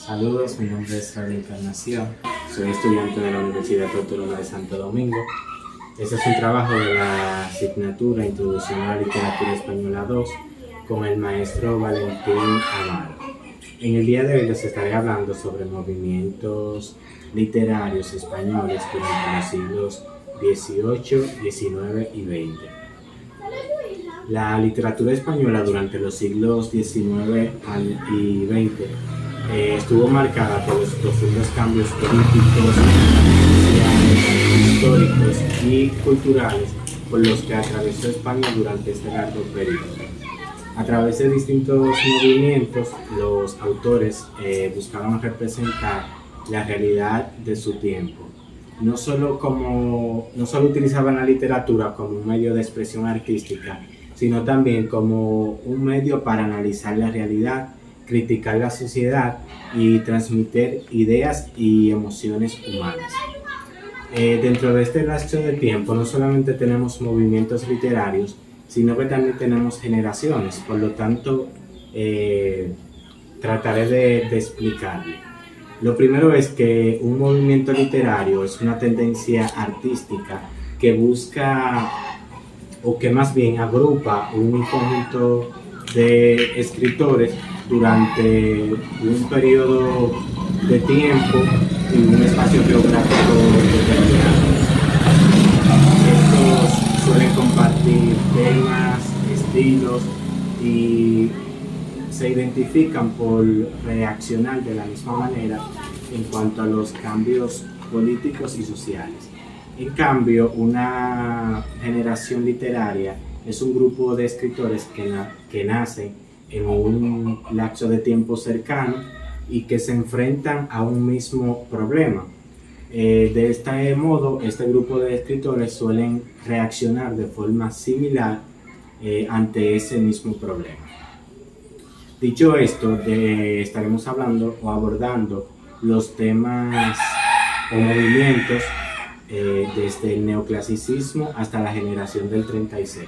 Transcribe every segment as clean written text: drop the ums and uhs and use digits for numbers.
Saludos, mi nombre es Radio Encarnación, soy estudiante de la Universidad Autónoma de Santo Domingo. Este es un trabajo de la asignatura Introducción a la Literatura Española 2 con el maestro Valentín Amaro. En el día de hoy les estaré hablando sobre movimientos literarios españoles durante los siglos XVIII, XIX y XX. La literatura española durante los siglos XIX y XX estuvo marcada por los profundos cambios políticos, sociales, históricos y culturales por los que atravesó España durante este largo periodo. A través de distintos movimientos, los autores buscaban representar la realidad de su tiempo. No solo utilizaban la literatura como un medio de expresión artística, sino también como un medio para analizar la realidad, criticar la sociedad y transmitir ideas y emociones humanas. Dentro de este lapso de tiempo no solamente tenemos movimientos literarios, sino que también tenemos generaciones, por lo tanto trataré de explicarlo. Lo primero es que un movimiento literario es una tendencia artística que busca, o que más bien agrupa un conjunto de escritores durante un periodo de tiempo y un espacio geográfico determinado. Estos suelen compartir temas, estilos y se identifican por reaccionar de la misma manera en cuanto a los cambios políticos y sociales. En cambio, una generación literaria es un grupo de escritores que nacen en un lapso de tiempo cercano y que se enfrentan a un mismo problema. De este modo, este grupo de escritores suelen reaccionar de forma similar ante ese mismo problema. Dicho esto, estaremos hablando o abordando los temas o movimientos desde el neoclasicismo hasta la generación del 36.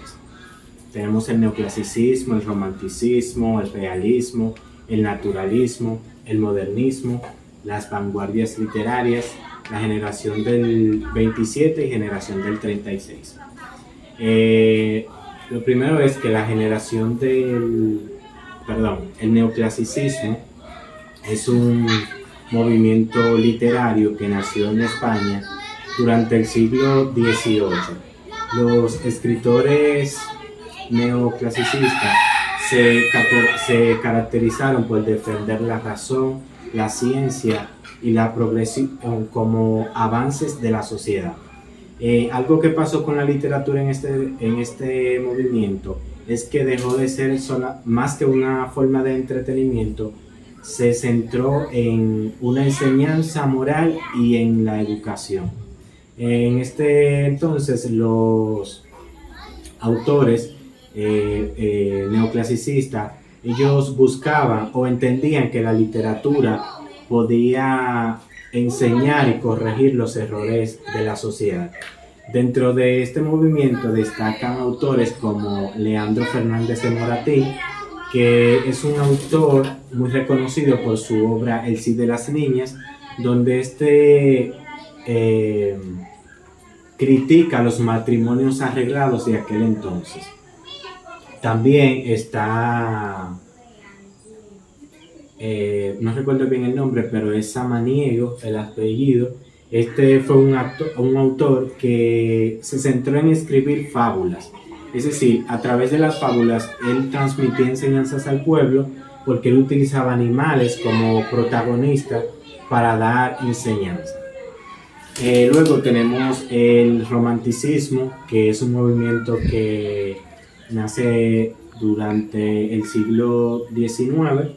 Tenemos el neoclasicismo, el romanticismo, el realismo, el naturalismo, el modernismo, las vanguardias literarias, la generación del 27 y generación del 36. Lo primero es que el neoclasicismo es un movimiento literario que nació en España durante el siglo XVIII. Los escritores neoclasicistas se caracterizaron por defender la razón, la ciencia y la progresión como avances de la sociedad. Algo que pasó con la literatura en este movimiento es que dejó de ser más que una forma de entretenimiento, se centró en una enseñanza moral y en la educación. En este entonces los autores neoclasicistas, ellos buscaban o entendían que la literatura podía enseñar y corregir los errores de la sociedad. Dentro de este movimiento destacan autores como Leandro Fernández de Moratín, que es un autor muy reconocido por su obra El Cid de las Niñas, donde critica los matrimonios arreglados de aquel entonces. También está, no recuerdo bien el nombre, pero es Samaniego, el apellido. Este fue un autor que se centró en escribir fábulas. Es decir, a través de las fábulas, él transmitía enseñanzas al pueblo porque él utilizaba animales como protagonistas para dar enseñanza. Luego tenemos el romanticismo, que es un movimiento que nace durante el siglo XIX.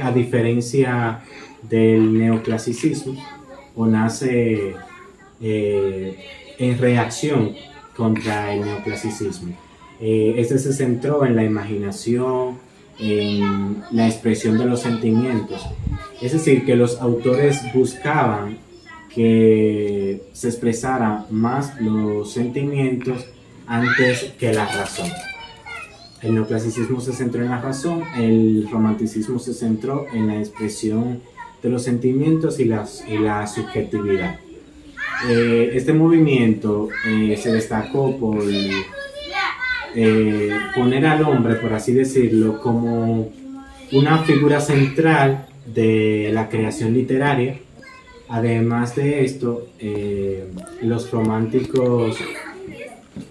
A diferencia del neoclasicismo, nace en reacción contra el neoclasicismo. Se centró en la imaginación, en la expresión de los sentimientos. Es decir, que los autores buscaban que se expresaran más los sentimientos antes que la razón. El neoclasicismo se centró en la razón, el romanticismo se centró en la expresión de los sentimientos y la subjetividad. Este movimiento se destacó por poner al hombre, por así decirlo, como una figura central de la creación literaria. Además de esto, los románticos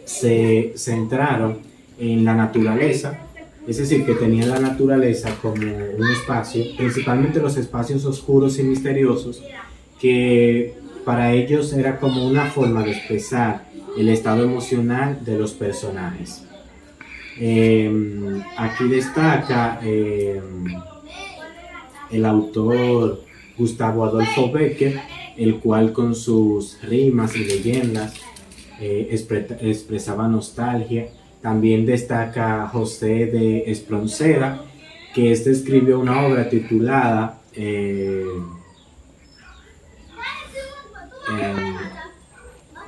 se centraron en la naturaleza, es decir, que tenían la naturaleza como un espacio, principalmente los espacios oscuros y misteriosos, que para ellos era como una forma de expresar el estado emocional de los personajes. Aquí destaca el autor Gustavo Adolfo Bécquer, el cual con sus rimas y leyendas expresaba nostalgia. También destaca José de Espronceda, que escribió una obra titulada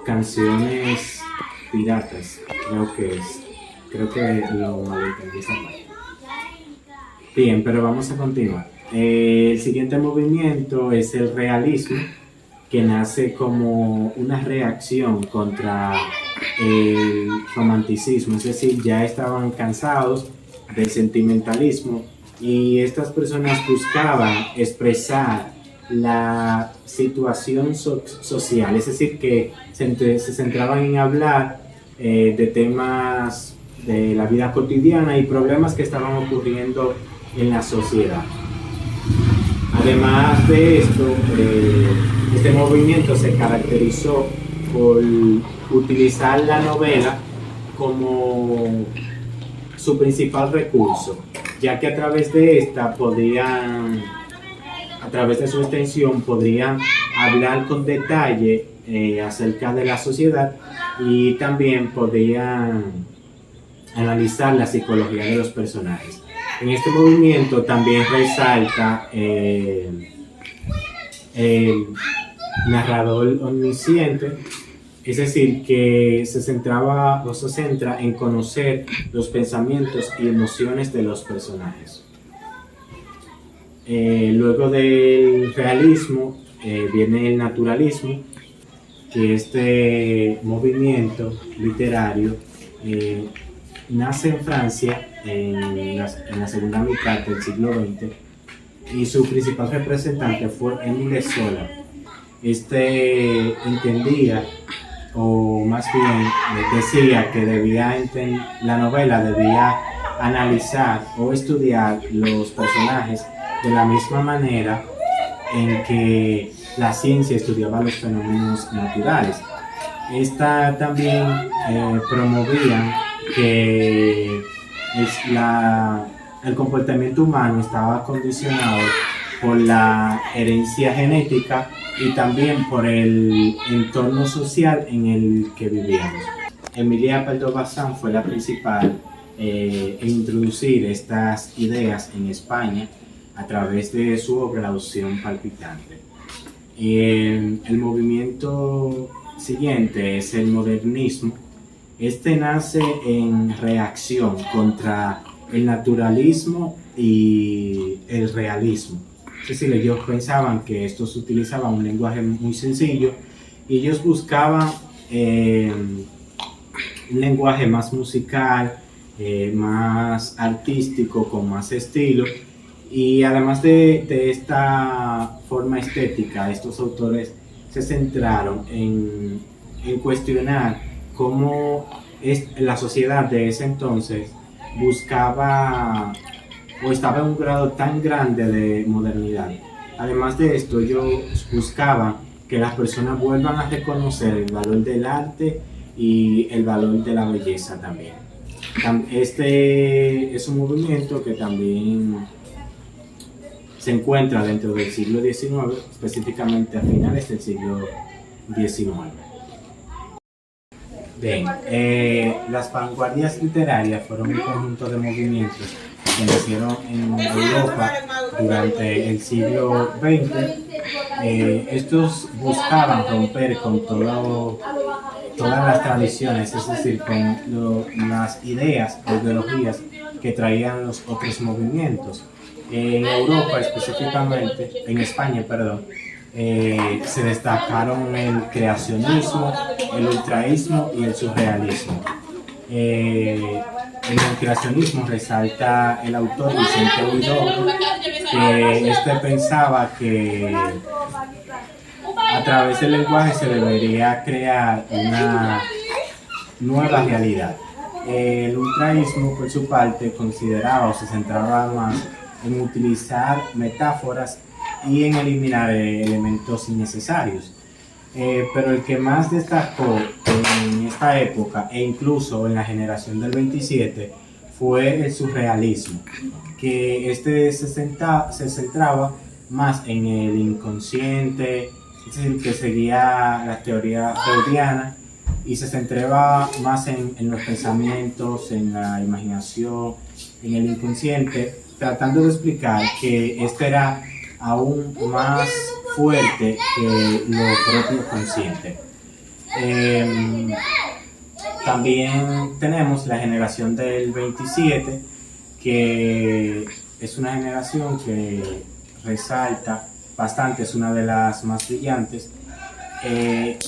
Canciones Piratas, creo que lo malentendí esa parte. Bien, pero vamos a continuar. El siguiente movimiento es el realismo, que nace como una reacción contra el romanticismo, es decir, ya estaban cansados del sentimentalismo y estas personas buscaban expresar la situación social, es decir, que se centraban en hablar de temas de la vida cotidiana y problemas que estaban ocurriendo en la sociedad. Además de esto, este movimiento se caracterizó por utilizar la novela como su principal recurso, ya que a través de su extensión, podrían hablar con detalle acerca de la sociedad y también podían analizar la psicología de los personajes. En este movimiento también resalta el narrador omnisciente, es decir, que se centra en conocer los pensamientos y emociones de los personajes. Luego del realismo viene el naturalismo, que este movimiento literario nace en Francia en la segunda mitad del siglo XX y su principal representante fue Émile Zola. Este entendía, o más bien decía que la novela debía analizar o estudiar los personajes de la misma manera en que la ciencia estudiaba los fenómenos naturales. Esta también promovía que el comportamiento humano estaba condicionado por la herencia genética y también por el entorno social en el que vivíamos. Emilia Pardo-Bazán fue la principal en introducir estas ideas en España a través de su obra La Opción Palpitante. El movimiento siguiente es el modernismo. Este nace en reacción contra el naturalismo y el realismo. Es decir, ellos pensaban que estos utilizaban un lenguaje muy sencillo y ellos buscaban un lenguaje más musical, más artístico, con más estilo. Y además de esta forma estética, estos autores se centraron en cuestionar cómo la sociedad de ese entonces buscaba o estaba en un grado tan grande de modernidad. Además de esto, ellos buscaban que las personas vuelvan a reconocer el valor del arte y el valor de la belleza también. Este es un movimiento que también se encuentra dentro del siglo XIX, específicamente a finales del siglo XIX. Bien, las vanguardias literarias fueron un conjunto de movimientos que nacieron en Europa durante el siglo XX. Estos buscaban romper con todo todas las tradiciones, es decir, con las ideas o ideologías que traían los otros movimientos. En Europa específicamente, en España, perdón, se destacaron el creacionismo, el ultraísmo y el surrealismo. En el creacionismo resalta el autor Vicente Huidobro, que pensaba que a través del lenguaje se debería crear una nueva realidad. El ultraísmo, por su parte, consideraba o se centraba más en utilizar metáforas y en eliminar elementos innecesarios. Pero el que más destacó en esta época e incluso en la generación del 27 fue el surrealismo, que se centraba más en el inconsciente, es decir, que seguía la teoría freudiana y se centraba más en los pensamientos, en la imaginación, en el inconsciente, tratando de explicar que este era aún más fuerte que lo propio consciente. También tenemos la generación del 27, que es una generación que resalta bastante, es una de las más brillantes.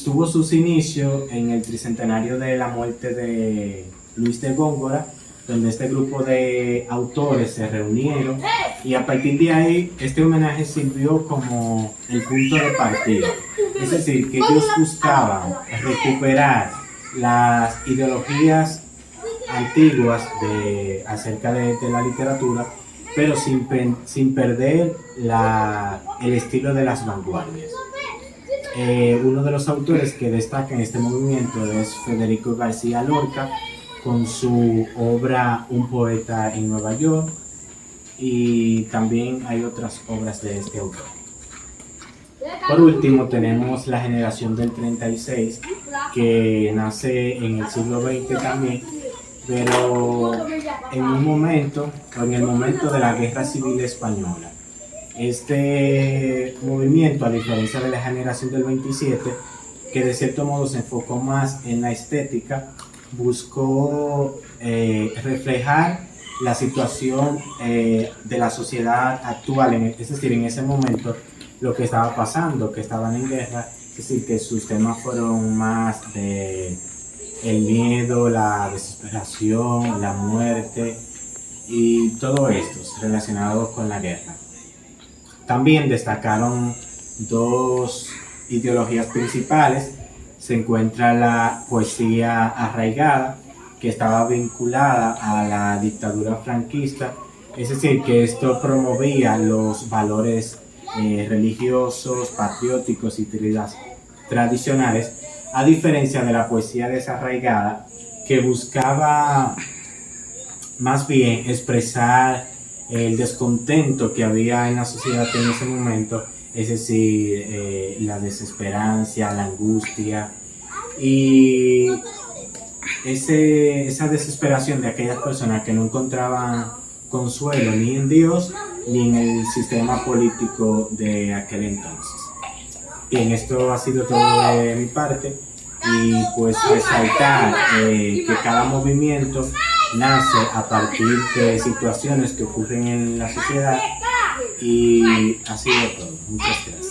Tuvo sus inicios en el tricentenario de la muerte de Luis de Góngora, donde este grupo de autores se reunieron y a partir de ahí este homenaje sirvió como el punto de partida. Es decir, que ellos buscaban recuperar las ideologías antiguas acerca de la literatura, pero sin perder el estilo de las vanguardias. Uno de los autores que destaca en este movimiento es Federico García Lorca, con su obra Un poeta en Nueva York, y también hay otras obras de este autor. Por último tenemos la generación del 36, que nace en el siglo XX también, pero en el momento de la Guerra Civil Española. Este movimiento, a diferencia de la generación del 27, que de cierto modo se enfocó más en la estética, buscó reflejar la situación de la sociedad actual, es decir, en ese momento lo que estaba pasando, que estaban en guerra, es decir, que sus temas fueron más de el miedo, la desesperación, la muerte y todo esto relacionado con la guerra. También destacaron dos ideologías principales. Se encuentra la poesía arraigada, que estaba vinculada a la dictadura franquista, es decir, que esto promovía los valores religiosos, patrióticos y tradicionales, a diferencia de la poesía desarraigada, que buscaba más bien expresar el descontento que había en la sociedad en ese momento, es decir, la desesperanza, la angustia y esa desesperación de aquellas personas que no encontraban consuelo ni en Dios ni en el sistema político de aquel entonces. Bien, esto ha sido todo de mi parte, y pues resaltar que cada movimiento nace a partir de situaciones que ocurren en la sociedad, y ha sido todo. Muchas gracias.